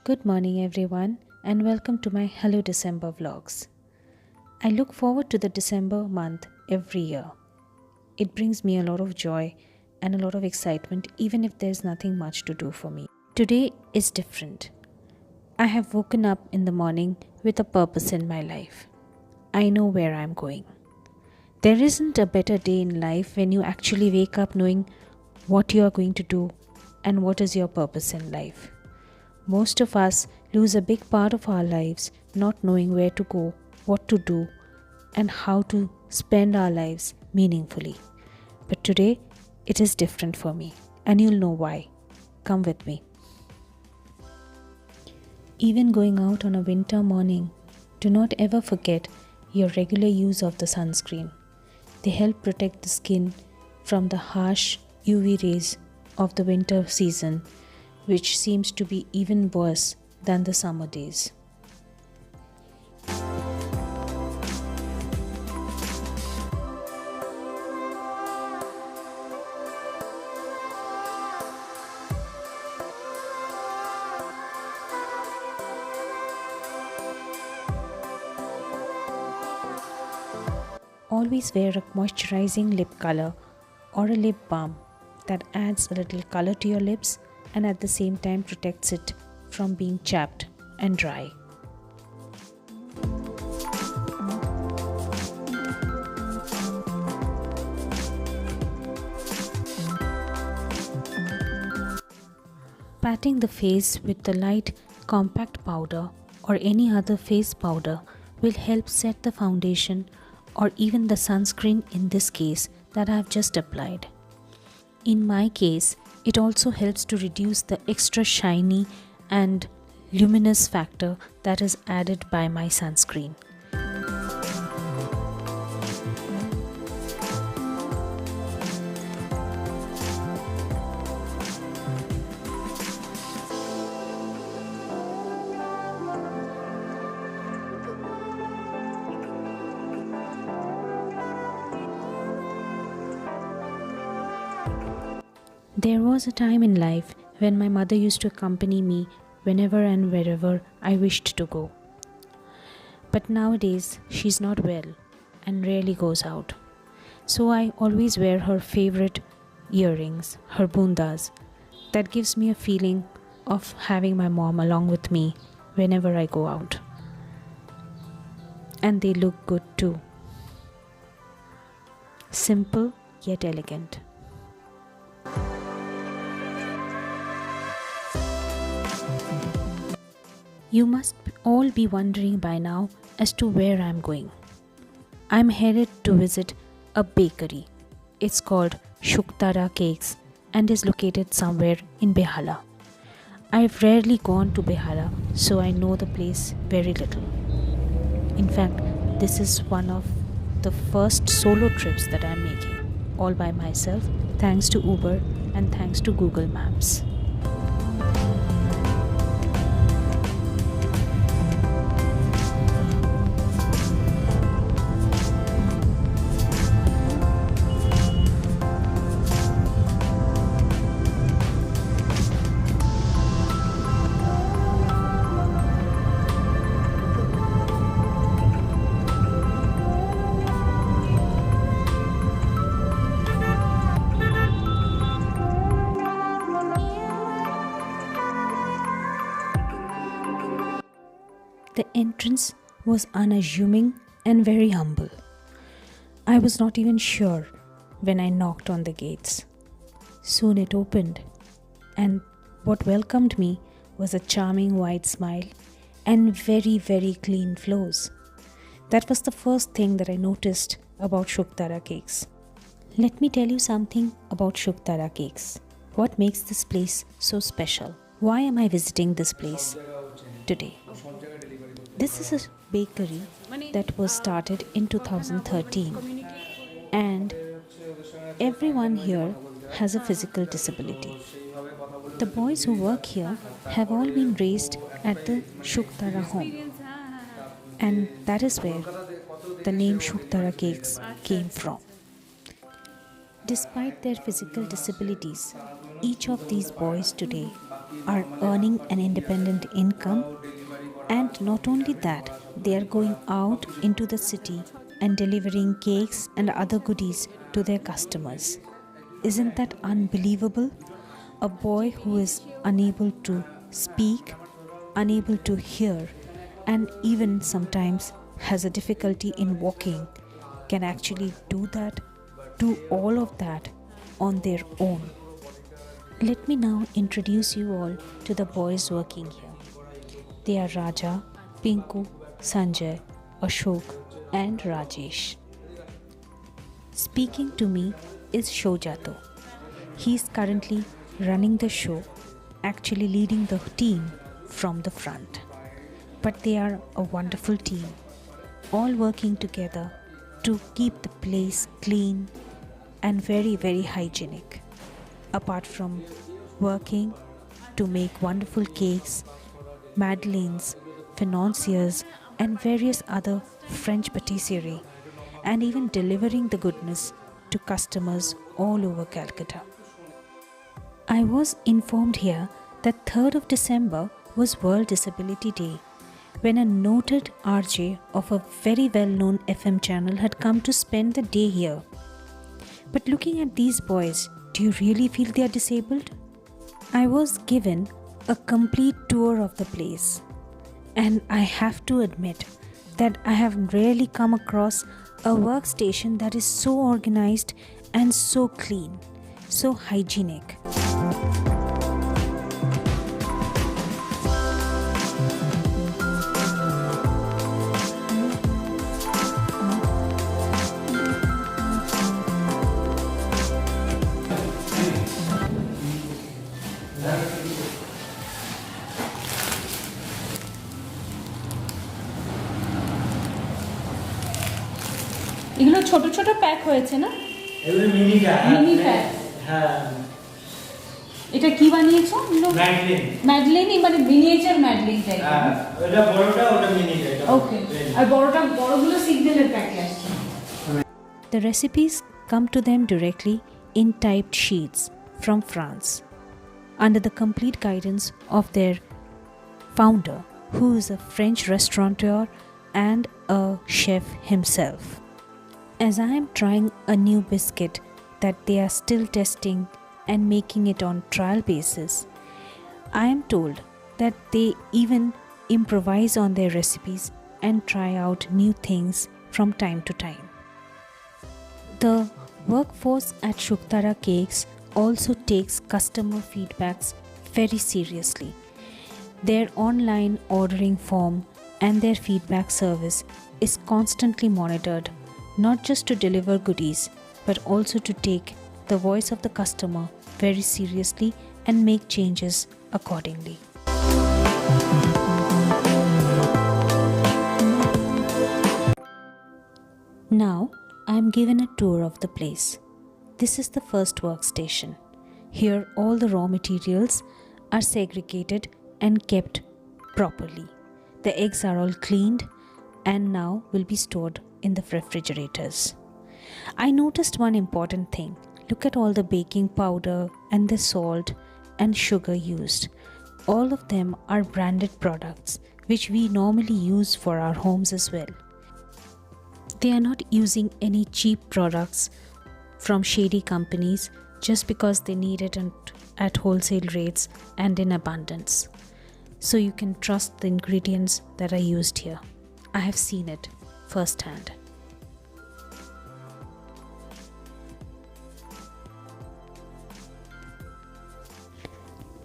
Good morning, everyone, and welcome to my Hello December vlogs. I look forward to the December month every year. It brings me a lot of joy and a lot of excitement, even if there's nothing much to do for me. Today is different. I have woken up in the morning with a purpose in my life. I know where I'm going. There isn't a better day in life when you actually wake up knowing what you are going to do and what is your purpose in life. Most of us lose a big part of our lives not knowing where to go, what to do, and how to spend our lives meaningfully. But today, it is different for me, and you'll know why. Come with me. Even going out on a winter morning, do not ever forget your regular use of the sunscreen. They help protect the skin from the harsh UV rays of the winter season, which seems to be even worse than the summer days. Always wear a moisturizing lip color or a lip balm that adds a little color to your lips and at the same time protects it from being chapped and dry. Patting the face with the light compact powder or any other face powder will help set the foundation or even the sunscreen in this case that I have just applied. In my case, it also helps to reduce the extra shiny and luminous factor that is added by my sunscreen. There was a time in life when my mother used to accompany me whenever and wherever I wished to go. But nowadays she's not well and rarely goes out. So I always wear her favorite earrings, her bundas. That gives me a feeling of having my mom along with me whenever I go out. And they look good too. Simple yet elegant. You must all be wondering by now as to where I'm going. I'm headed to visit a bakery. It's called Shukhtara Cakes and is located somewhere in Behala. I've rarely gone to Behala, so I know the place very little. In fact, this is one of the first solo trips that I'm making, all by myself, thanks to Uber and thanks to Google Maps. The entrance was unassuming and very humble. I was not even sure when I knocked on the gates. Soon it opened, and what welcomed me was a charming white smile and very clean floors. That was the first thing that I noticed about Shukhtara Cakes. Let me tell you something about Shukhtara Cakes. What makes this place so special? Why am I visiting this place today? This is a bakery that was started in 2013 and everyone here has a physical disability. The boys who work here have all been raised at the Shukhtara home and that is where the name Shukhtara Cakes came from. Despite their physical disabilities, each of these boys today are earning an independent income, and not only that, they are going out into the city and delivering cakes and other goodies to their customers. Isn't that unbelievable? A boy who is unable to speak, unable to hear, and even sometimes has a difficulty in walking can actually do all of that on their own. Let me now introduce you all to the boys working here. They are Raja, Pinku, Sanjay, Ashok, and Rajesh. Speaking to me is Shojato. He is currently running the show, actually leading the team from the front. But they are a wonderful team, all working together to keep the place clean and very, very hygienic. Apart from working to make wonderful cakes, madeleines, financiers, and various other French patisserie, and even delivering the goodness to customers all over Calcutta. I was informed here that 3rd of December was World Disability Day, when a noted RJ of a very well-known FM channel had come to spend the day here. But looking at these boys, do you really feel they are disabled? I was given a complete tour of the place, and I have to admit that I have rarely come across a workstation that is so organized and so clean, so hygienic. এগুলো ছোট ছোট pack হয়েছে না? এগুলো mini pack. হ্যাঁ। এটা কি বানিয়েছো? ম্যাডলিন। ম্যাডলিন মানে মিনিয়েচার ম্যাডলিন টাইপ। হ্যাঁ, এটা বড়টা ওটা মিনিটা। ওকে। আর বড়গুলো সিগন্যালের প্যাকে আসছে। The recipes come to them directly in typed sheets from France, under the complete guidance of their founder, who is a French restaurateur and a chef himself. As I am trying a new biscuit that they are still testing and making it on trial basis, I am told that they even improvise on their recipes and try out new things from time to time. The workforce at Shukhtara Cakes also takes customer feedbacks very seriously. Their online ordering form and their feedback service is constantly monitored, not just to deliver goodies, but also to take the voice of the customer very seriously and make changes accordingly. Now, I am given a tour of the place. This is the first workstation. Here, all the raw materials are segregated and kept properly. The eggs are all cleaned and now will be stored in the refrigerators. I noticed one important thing. Look at all the baking powder and the salt and sugar used. All of them are branded products which we normally use for our homes as well. They are not using any cheap products from shady companies just because they need it at wholesale rates and in abundance. So you can trust the ingredients that are used here. I have seen it firsthand.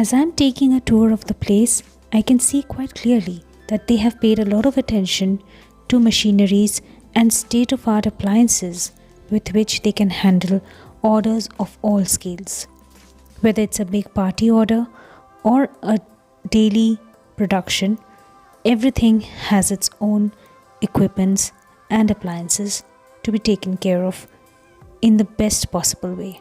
As I am taking a tour of the place, I can see quite clearly that they have paid a lot of attention to machineries and state-of-art appliances with which they can handle orders of all scales. Whether it's a big party order or a daily production, everything has its own equipments and appliances to be taken care of in the best possible way.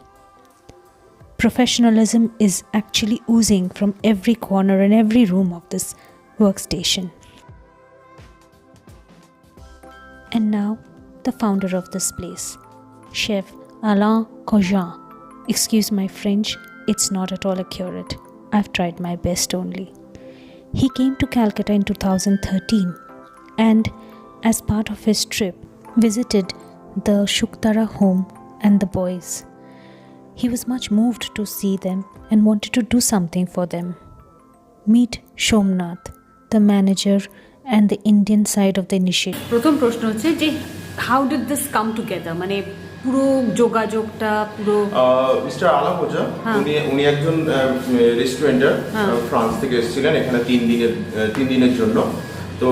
Professionalism is actually oozing from every corner and every room of this workstation. And now, the founder of this place, Chef Alain Cogin. Excuse my French, it's not at all accurate. I've tried my best only. He came to Calcutta in 2013 and, as part of his trip, visited the Shukhtara home and the boys. He was much moved to see them and wanted to do something for them. Meet Shomnath, the manager and the Indian side of the initiative. প্রথম প্রশ্ন হচ্ছে যে how did this come together, মানে পুরো যোগাযোগটা পুরো mister আলাপোজা উনি একজন রেস্টুরেন্টার ফ্রান্স থেকে এসেছিলেন এখানে 3 দিনের জন্য। তো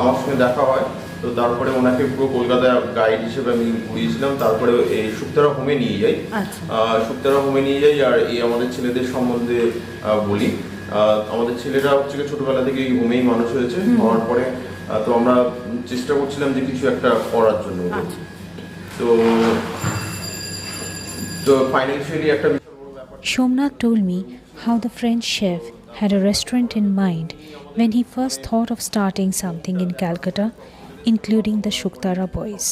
আমার সঙ্গে দেখা হয়, তো তারপরে ওনাকে পুরো কলকাতা গাইড হিসেবে আমি ঘুরিয়েছিলাম। তারপরে এই শুক্তারা হোমে নিয়ে যাই, শুক্তারা হোমে নিয়ে যাই আর এই আমাদের ছেলেদের সম্বন্ধে বলি। আমাদের ছেলেরা হচ্ছে ছোটবেলা থেকে এই হোমেই মানুষ হয়েছে, হওয়ার পরে তো আমরা চেষ্টা করছিলাম যে কিছু একটা করার জন্য। তো ফাইন্যান্সিয়ালি একটা Shomnath told me how the French chef had a restaurant in mind when he first thought of starting something in Calcutta, including the Shukhtara boys.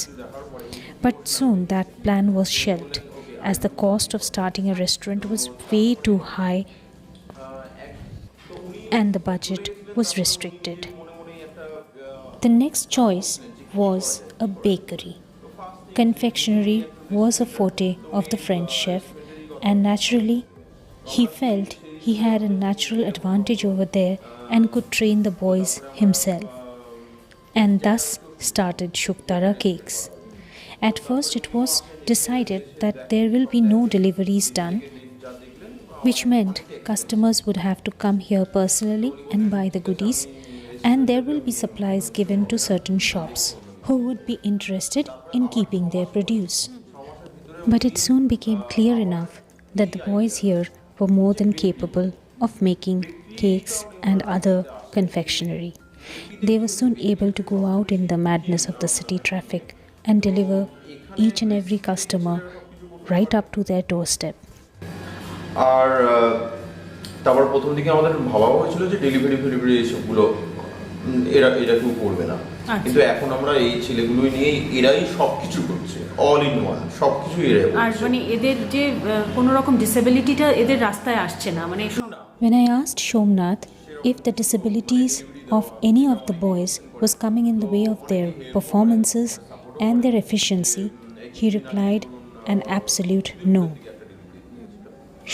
But soon that plan was shelved as the cost of starting a restaurant was way too high and the budget was restricted. The next choice was a bakery. Confectionery was a forte of the French chef, and naturally, he felt he had a natural advantage over there and could train the boys himself. And thus started Shukhtara Cakes. At first, it was decided that there will be no deliveries done, which meant customers would have to come here personally and buy the goodies, and there will be supplies given to certain shops who would be interested in keeping their produce. But it soon became clear enough that the boys here were more than capable of making cakes and other confectionery. They were soon able to go out in the madness of the city traffic and deliver each and every customer right up to their doorstep. আর তারপর প্রথম দিকে আমাদের ভাবা হয়েছিল যে delivery এসবগুলো এরা কেউ করবে না, কিন্তু এখন আমরা এই ছেলেগুলোই নিয়ে এরাই সবকিছু করছে, অল ইন ওয়ান সবকিছু এরাই করছে। আর মানে এদের যে কোনো রকম ডিসেবিলিটিটা এদের রাস্তায় আসছে না, মানে When I asked Shomnath if the disabilities of any of the boys was coming in the way of their performances and their efficiency, he replied an absolute no.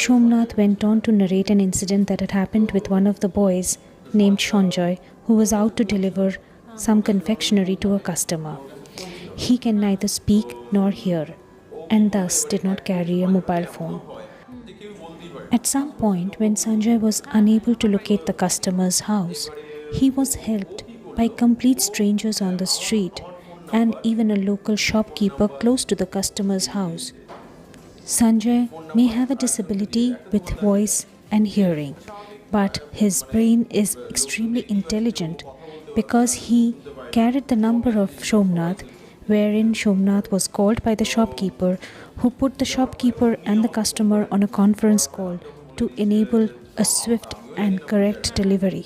Shomnath went on to narrate an incident that had happened with one of the boys named Sanjoy, who was out to deliver some confectionery to a customer. He can neither speak nor hear and thus did not carry a mobile phone. At some point, when Sanjay was unable to locate the customer's house, he was helped by complete strangers on the street and even a local shopkeeper close to the customer's house. Sanjay may have a disability with voice and hearing, but his brain is extremely intelligent because he carried the number of Shomnath, wherein Shomnath was called by the shopkeeper, who put the shopkeeper and the customer on a conference call to enable a swift and correct delivery.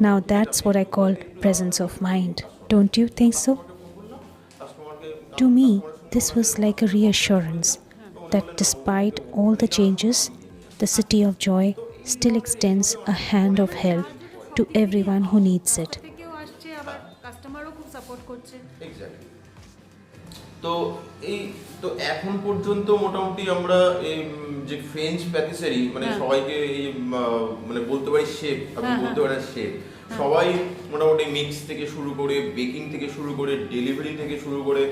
Now that's what I call presence of mind. Don't you think so? To me, this was like a reassurance that despite all the changes, the City of Joy still extends a hand of help to everyone who needs it. তো এখন পর্যন্ত মোটামুটি আমরা এই যে French প্যাটিসারি মানে সবাইকে এই মানে বলতে পারি শেফ, আপনি বলতে পারেন শেফ, সবাই মোটামুটি মিক্স থেকে শুরু করে বেকিং থেকে শুরু করে ডেলিভারি থেকে শুরু করে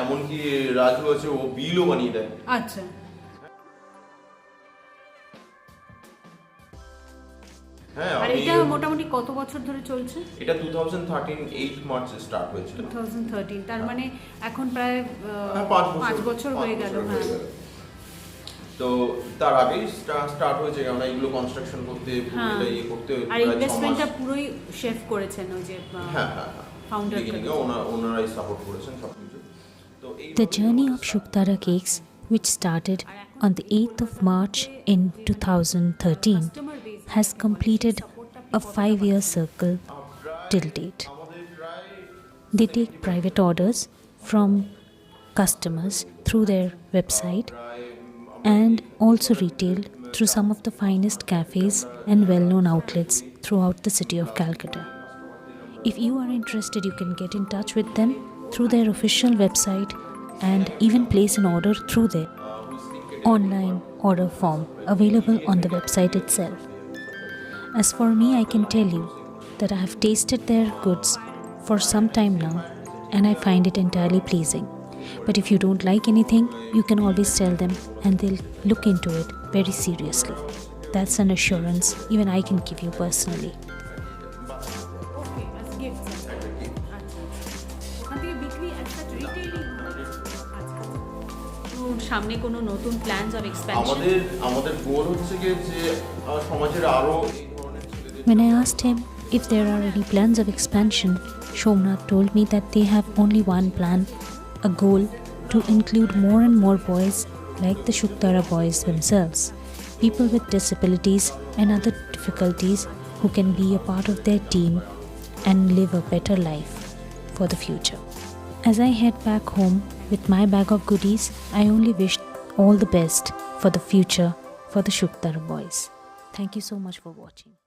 এমনকি রাজু আছে ও বিলও বানিয়ে দেয়। আচ্ছা, হ্যাঁ, আর এটা মোটামুটি কত বছর ধরে চলছে? এটা 2013 8 মার্চে স্টার্ট হয়েছিল। 2013, তার মানে এখন প্রায় 5 বছর হয়ে গেল। হ্যাঁ, তো তার আগেই স্টার্ট হয়েছে, কারণ এগুলো কনস্ট্রাকশন করতে পুরোটা ইয়ে করতে আর ইনভেস্টমেন্টটা পুরোই শেফ করেছেন, ওই যে ফাউন্ডার ওনারাই সাপোর্ট করেছেন সবকিছু। তো The journey of Shukhtara Cakes, which started on the 8th of March in 2013, has completed a 5-year circle till date. They take private orders from customers through their website and also retail through some of the finest cafes and well-known outlets throughout the city of Calcutta. If you are interested, you can get in touch with them through their official website and even place an order through their online order form available on the website itself. As for me, I can tell you that I have tasted their goods for some time now and I find it entirely pleasing. But if you don't like anything, you can always tell them and they'll look into it very seriously. That's an assurance even I can give you personally. সামনে কোনো নতুন plans or expansion? আমাদের গোল হচ্ছে যে সমাজের আরো এই ধরনের ছেলেদের When I asked him if there are any plans of expansion, Shomnath told me that they have only one plan, a goal to include more and more boys like the Shukhtara boys themselves, people with disabilities and other difficulties who can be a part of their team and live a better life for the future. As I head back home with my bag of goodies, I only wish all the best for the future for the Shukhtara boys. Thank you so much for watching.